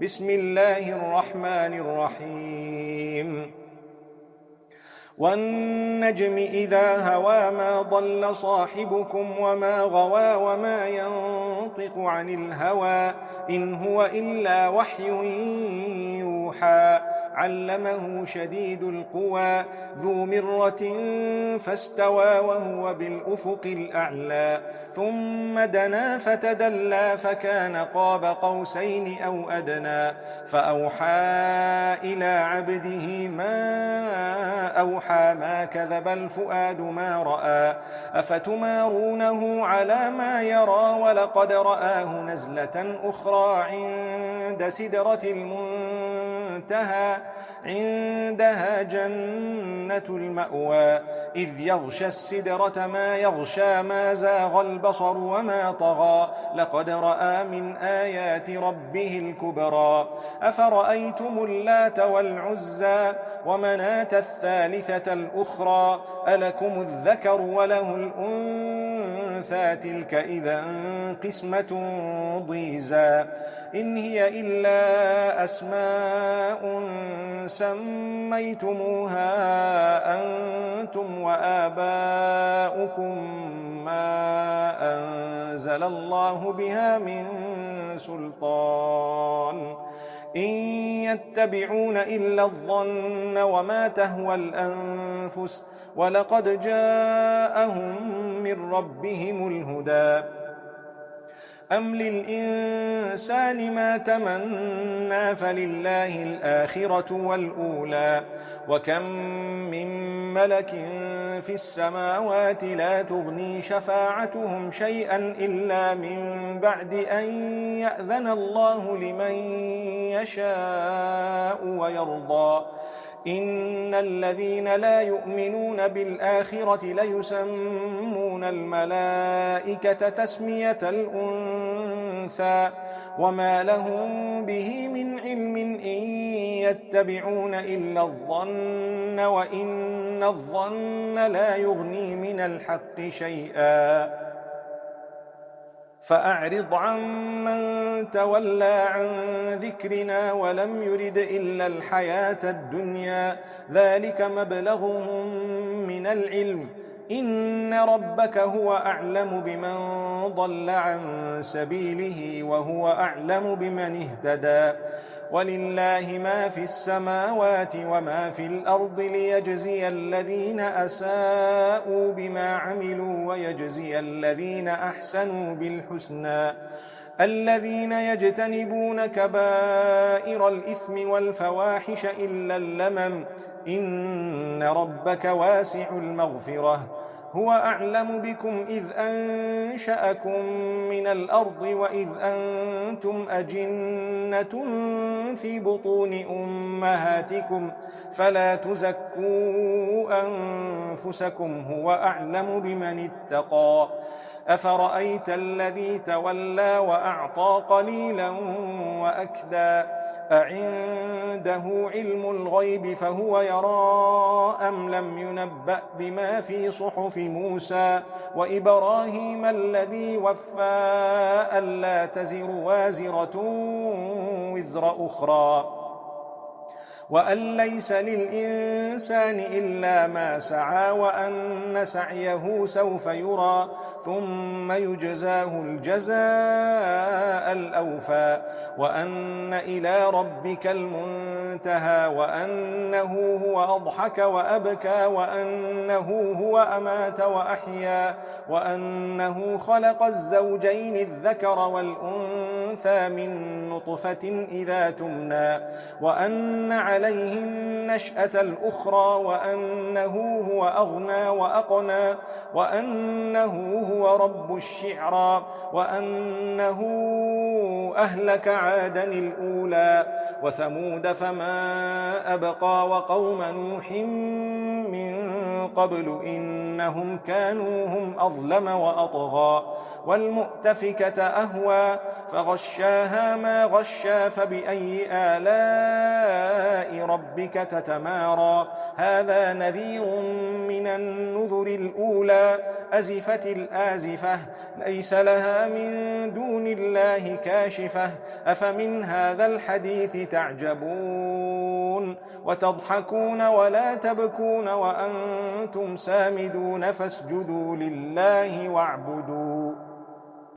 بسم الله الرحمن الرحيم والنجم إذا هوى ما ضل صاحبكم وما غوى وما ينطق عن الهوى إن هو إلا وحي يوحى علمه شديد القوى ذو مرة فاستوى وهو بالأفق الأعلى ثم دنا فتدلى فكان قاب قوسين أو أدنى فأوحى إلى عبده ما أوحى ما كذب الفؤاد ما رأى أفتمارونه على ما يرى ولقد رآه نزلة أخرى عند سدرة المنتهى عندها جنة المأوى إذ يغشى السدرة ما يغشى ما زاغ البصر وما طغى لقد رأى من آيات ربه الكبرى أفرأيتم اللات والعزى ومناة الثالثة الأخرى ألكم الذكر وله الأنثى تلك إذا قسمة ضيزى إن هي إلا أسماء سميتموها أنتم وآباؤكم ما أنزل الله بها من سلطان إن يتبعون إلا الظن وما تهوى الأنفس ولقد جاءهم من ربهم الهدى أم للإنسان ما تمنى فلله الآخرة والأولى وكم من ملك في السماوات لا تغني شفاعتهم شيئا إلا من بعد أن يأذن الله لمن يشاء ويرضى إن الذين لا يؤمنون بالآخرة ليسمون الملائكة تسمية الأنثى وما لهم به من علم إن يتبعون إلا الظن وإن الظن لا يغني من الحق شيئا فأعرض عمن تولى عن ذكرنا ولم يرد إلا الحياة الدنيا ذلك مبلغهم من العلم إن ربك هو أعلم بمن ضل عن سبيله وهو أعلم بمن اهتدى ولله ما في السماوات وما في الأرض ليجزي الذين أساءوا بما عملوا ويجزي الذين أحسنوا بالحسنى الذين يجتنبون كبائر الإثم والفواحش إلا اللمم إن ربك واسع المغفرة هو أعلم بكم إذ أنشأكم من الأرض وإذ أنتم أجنة في بطون أمهاتكم فلا تزكوا أنفسكم هو أعلم بمن اتقى أفرأيت الذي تولى وأعطى قليلا وأكدى أعنده علم الغيب فهو يرى أم لم ينبأ بما في صحف موسى وإبراهيم الذي وفى ألا تزر وازرة وزر أخرى وأن ليس للإنسان إلا ما سعى وأن سعيه سوف يرى ثم يجزاه الجزاء الأوفى وأن إلى ربك المنتهى وأنه هو أضحك وأبكى وأنه هو أمات وأحيا وأنه خلق الزوجين الذكر والأنثى من نطفة إذا تمنى وأن عليه النشأة الأخرى وأنه هو أغنى وأقنى وأنه هو رب الشعرى وأنه أهلك عادا الأولى وثمود فما أبقى وقوم نوح من قبل إنهم كانوا هم أظلم وأطغى والمؤتفكة أهوى فغشاها ما غشا فبأي آلاء ربك تتمارى هذا نذير من النذر الأولى أزفت الآزفة ليس لها من دون الله كاشفة كاشفة أفمن هذا الحديث تعجبون وتضحكون ولا تبكون وأنتم سامدون فاسجدوا لله واعبدوا